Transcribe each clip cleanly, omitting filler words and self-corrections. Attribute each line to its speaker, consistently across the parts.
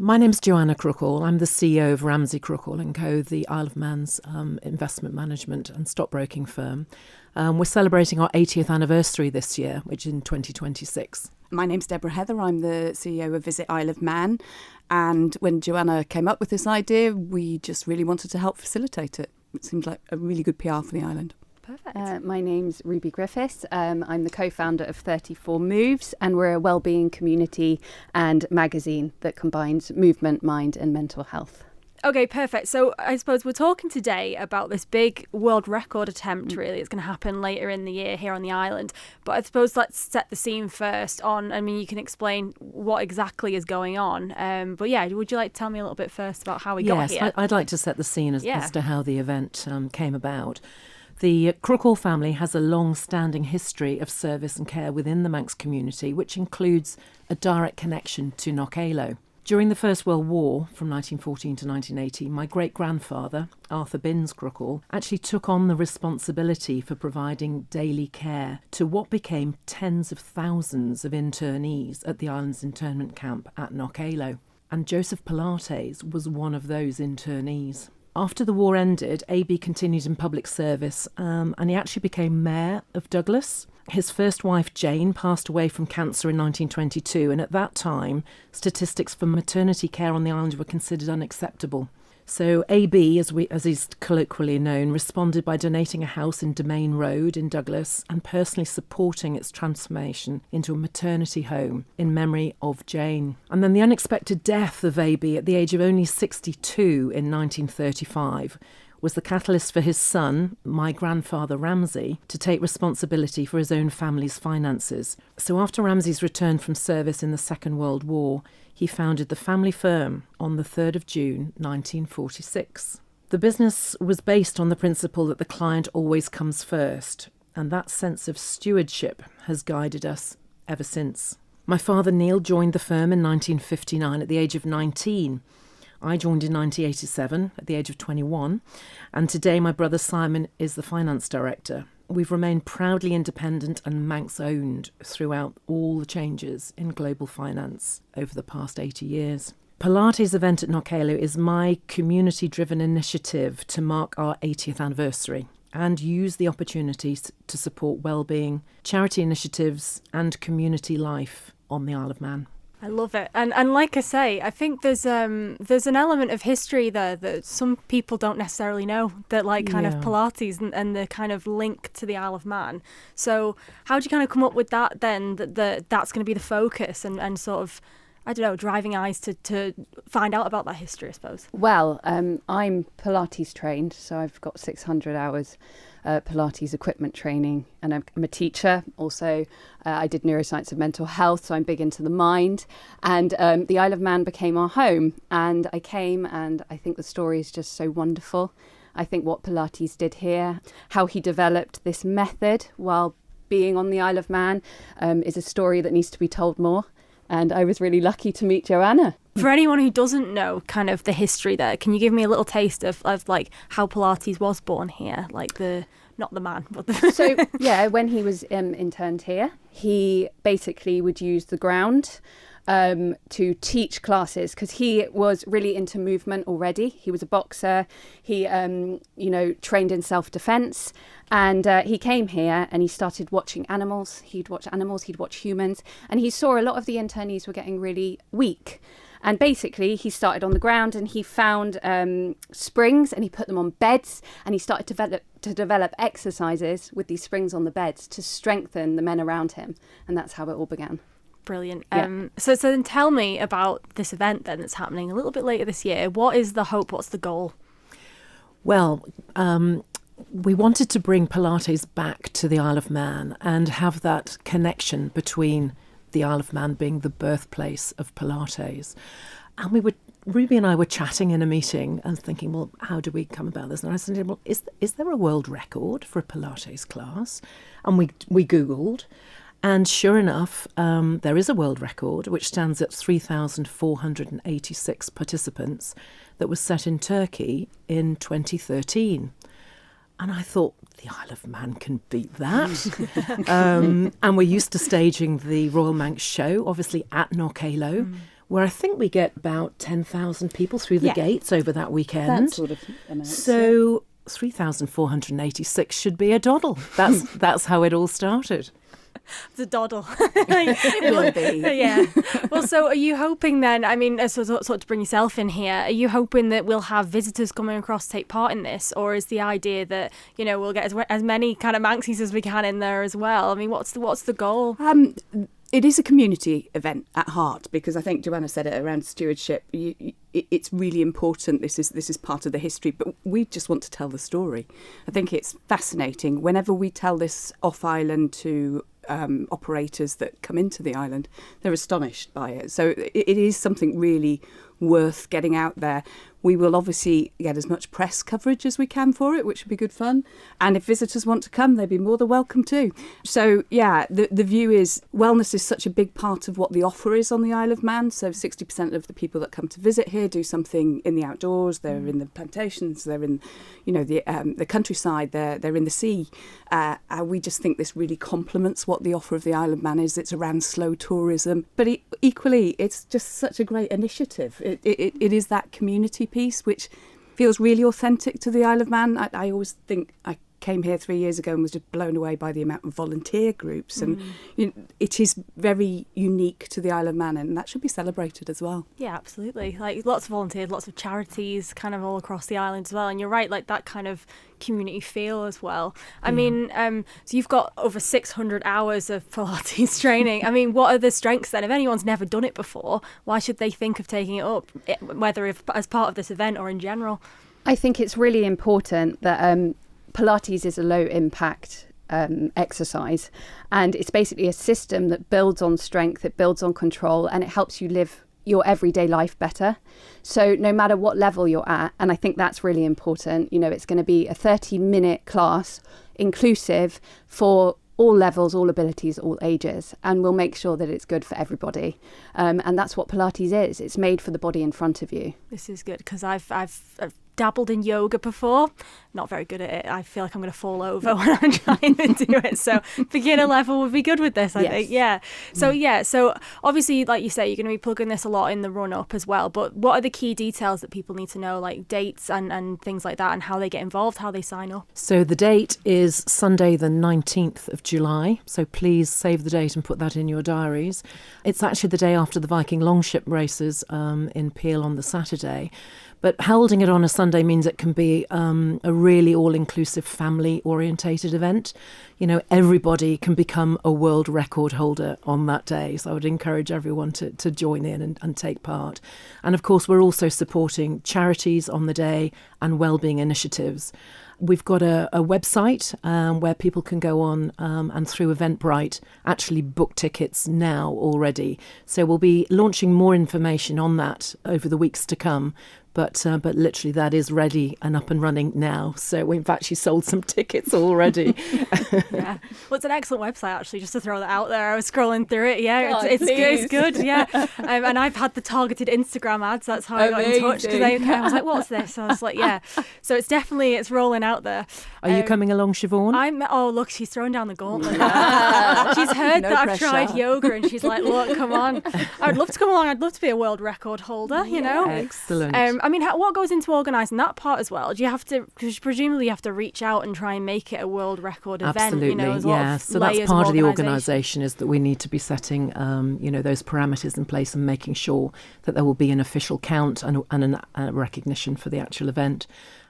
Speaker 1: My name's Joanna Crookall. I'm the CEO of Ramsey Crookall & Co., the Isle of Man's investment management and stockbroking firm. We're celebrating our 80th anniversary this year, which is in 2026.
Speaker 2: My name's Deborah Heather. I'm the CEO of Visit Isle of Man. And when Joanna came up with this idea, we just really wanted to help facilitate it. It seemed like a really good PR for the island.
Speaker 3: Perfect. My name's Ruby Griffiths. I'm the co-founder of 34 Moves, and we're a wellbeing community and magazine that combines movement, mind and mental health.
Speaker 4: Okay, perfect. So I suppose we're talking today about this big world record attempt, really. It's going to happen later in the year here on the island. But I suppose let's set the scene first on, you can explain what exactly is going on. But yeah, would you like to tell me a little bit first about how we got here?
Speaker 1: Yes, I'd like to set the scene as to how the event came about. The Crookall family has a long-standing history of service and care within the Manx community, which includes a direct connection to Knockaloe. During the First World War, from 1914 to 1918, my great-grandfather, Arthur Binns Crookall, actually took on the responsibility for providing daily care to what became tens of thousands of internees at the island's internment camp at Knockaloe. And Joseph Pilates was one of those internees. After the war ended, AB continued in public service and he actually became mayor of Douglas. His first wife, Jane, passed away from cancer in 1922, and at that time, statistics for maternity care on the island were considered unacceptable. So AB, as he's colloquially known, responded by donating a house in Domain Road in Douglas and personally supporting its transformation into a maternity home in memory of Jane. And then the unexpected death of AB at the age of only 62 in 1935 was the catalyst for his son, my grandfather Ramsey, to take responsibility for his own family's finances. So after Ramsey's return from service in the Second World War, he founded the family firm on the 3rd of June 1946. The business was based on the principle that the client always comes first, and that sense of stewardship has guided us ever since. My father Neil joined the firm in 1959 at the age of 19. I joined in 1987 at the age of 21, and today my brother Simon is the finance director. We've remained proudly independent and Manx-owned throughout all the changes in global finance over the past 80 years. Pilates event at Knockaloe is my community-driven initiative to mark our 80th anniversary and use the opportunities to support wellbeing, charity initiatives and community life on the Isle of Man.
Speaker 4: I love it. And like I say, I think there's an element of history there that some people don't necessarily know, that kind of Pilates and the kind of link to the Isle of Man. So how do you kind of come up with that then, that's going to be the focus and sort of, I don't know, driving eyes to find out about that history, I suppose?
Speaker 3: Well, I'm Pilates trained, so I've got 600 hours Pilates equipment training, and I'm a teacher. Also, I did neuroscience of mental health, so I'm big into the mind. And the Isle of Man became our home, and I came, and I think the story is just so wonderful. I think what Pilates did here, how he developed this method while being on the Isle of Man, is a story that needs to be told more. And I was really lucky to meet Joanna.
Speaker 4: For anyone who doesn't know kind of the history there, can you give me a little taste of like how Pilates was born here? Like not the man, but
Speaker 3: So, yeah, when he was interned here, he basically would use the ground to teach classes because he was really into movement already. He was a boxer. He, trained in self-defense. And he came here and he started watching animals. He'd watch humans. And he saw a lot of the internees were getting really weak. And basically, he started on the ground and he found springs and he put them on beds. And he started to develop exercises with these springs on the beds to strengthen the men around him. And that's how it all began.
Speaker 4: Brilliant.
Speaker 3: Yeah.
Speaker 4: So then tell me about this event then that's happening a little bit later this year. What is the hope? What's the goal?
Speaker 1: Well, we wanted to bring Pilates back to the Isle of Man and have that connection between the Isle of Man being the birthplace of Pilates. And Ruby and I were chatting in a meeting and thinking, well, how do we come about this? And I said, well, is there a world record for a Pilates class? And we Googled. And sure enough, there is a world record, which stands at 3,486 participants that was set in Turkey in 2013. And I thought, the Isle of Man can beat that. And we're used to staging the Royal Manx show, obviously at Knockaloe, where I think we get about 10,000 people through the gates over that weekend.
Speaker 2: That sort of amount.
Speaker 1: So 3,486 should be a doddle. That's how it all started.
Speaker 4: It's a doddle.
Speaker 2: It will be.
Speaker 4: Yeah. Well, so are you hoping then, I mean, sort of to bring yourself in here, are you hoping that we'll have visitors coming across to take part in this? Or is the idea that, you know, we'll get as many kind of Manxies as we can in there as well? I mean, what's the goal?
Speaker 2: It is a community event at heart, because I think Joanna said it around stewardship. It's really important. This is part of the history, but we just want to tell the story. I think it's fascinating. Whenever we tell this off island to operators that come into the island, they're astonished by it. So it is something really worth getting out there. We will obviously get as much press coverage as we can for it, which would be good fun. And if visitors want to come, they'd be more than welcome too. So yeah, the view is wellness is such a big part of what the offer is on the Isle of Man. So 60% of the people that come to visit here do something in the outdoors. They're in the plantations, they're in, you know, the countryside, they're in the sea. We just think this really complements what the offer of the Isle of Man is. It's around slow tourism, but equally, it's just such a great initiative. It is that community piece which feels really authentic to the Isle of Man. I always think I came here 3 years ago and was just blown away by the amount of volunteer groups, and you know, it is very unique to the Isle of Man, and that should be celebrated as well.
Speaker 4: Yeah, absolutely. Like lots of volunteers, lots of charities kind of all across the island as well, and you're right, like that kind of community feel as well. I mean, so you've got over 600 hours of Pilates training. I mean, what are the strengths then? If anyone's never done it before, why should they think of taking it up, whether as part of this event or in general?
Speaker 3: I think it's really important that Pilates is a low impact exercise, and it's basically a system that builds on strength, it builds on control, and it helps you live your everyday life better. So no matter what level you're at, and I think that's really important, you know, it's going to be a 30-minute class, inclusive for all levels, all abilities, all ages, and we'll make sure that it's good for everybody. And that's what Pilates is. It's made for the body in front of you.
Speaker 4: This is good, because I've dabbled in yoga before, not very good at it. I feel like I'm going to fall over when I'm trying to do it, so beginner level would be good with this, I think. So obviously, like you say, you're going to be plugging this a lot in the run up as well, but what are the key details that people need to know, like dates and things like that, and how they get involved, how they sign up? So
Speaker 1: the date is Sunday the 19th of July, so please save the date and put that in your diaries. It's actually the day after the Viking Longship races in Peel on the Saturday. But holding it on a Sunday means it can be a really all-inclusive, family-orientated event. You know, everybody can become a world record holder on that day. So I would encourage everyone to join in and take part. And of course, we're also supporting charities on the day and wellbeing initiatives. We've got a website where people can go on and through Eventbrite actually book tickets now already. So we'll be launching more information on that over the weeks to come. But literally that is ready and up and running now. So we've actually sold some tickets already.
Speaker 4: Yeah. Well, it's an excellent website, actually, just to throw that out there. I was scrolling through it. Yeah, it's good. Yeah. And I've had the targeted Instagram ads. That's how I got in touch. Because I was like, what's this? I was like, yeah. So it's rolling out there.
Speaker 1: Are you coming along, Siobhan?
Speaker 4: Oh, look, she's throwing down the gauntlet. She's heard that I've tried yoga, and she's like, look, come on. I would love to come along. I'd love to be a world record holder, you know.
Speaker 1: Excellent.
Speaker 4: I mean, what goes into organising that part as well? Do you have to, because presumably you have to reach out and try and make it a world record event?
Speaker 1: Absolutely,
Speaker 4: you know,
Speaker 1: yeah. So that's part of the organisation, is that we need to be setting, those parameters in place and making sure that there will be an official count and a recognition for the actual event.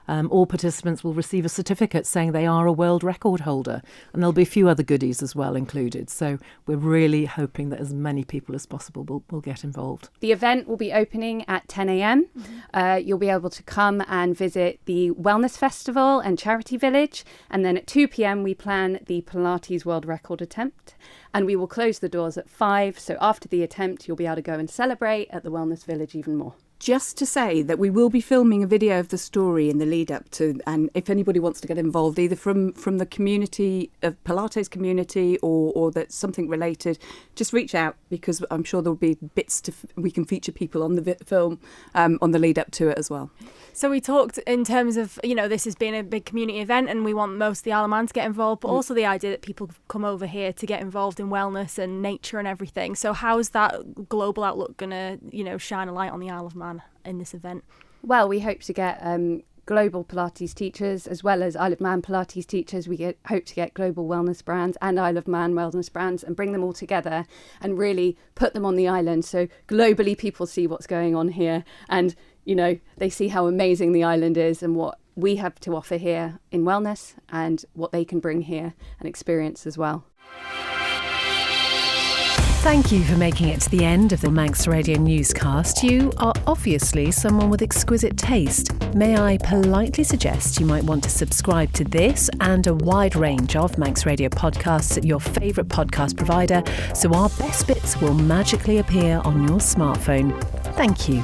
Speaker 1: All participants will receive a certificate saying they are a world record holder, and there'll be a few other goodies as well included. So we're really hoping that as many people as possible will get involved.
Speaker 3: The event will be opening at 10 a.m. You'll be able to come and visit the Wellness Festival and Charity Village, and then at 2 p.m. we plan the Pilates World Record attempt, and we will close the doors at 5. So after the attempt, you'll be able to go and celebrate at the Wellness Village even more.
Speaker 2: just to say that we will be filming a video of the story in the lead up to, and if anybody wants to get involved, either from the community, of Pilates community, or that's something related, just reach out, because I'm sure there'll be bits we can feature people on the film on the lead up to it as well.
Speaker 4: So we talked in terms of, this has been a big community event and we want most of the Isle of Man to get involved, but also the idea that people come over here to get involved in wellness and nature and everything. So how's that global outlook going to, shine a light on the Isle of Man in this event?
Speaker 3: Well, we hope to get global Pilates teachers as well as Isle of Man Pilates teachers. We hope to get global wellness brands and Isle of Man wellness brands and bring them all together and really put them on the island, so globally people see what's going on here and they see how amazing the island is and what we have to offer here in wellness and what they can bring here and experience as well.
Speaker 1: Thank you for making it to the end of the Manx Radio newscast. You are obviously someone with exquisite taste. May I politely suggest you might want to subscribe to this and a wide range of Manx Radio podcasts at your favourite podcast provider, so our best bits will magically appear on your smartphone. Thank you.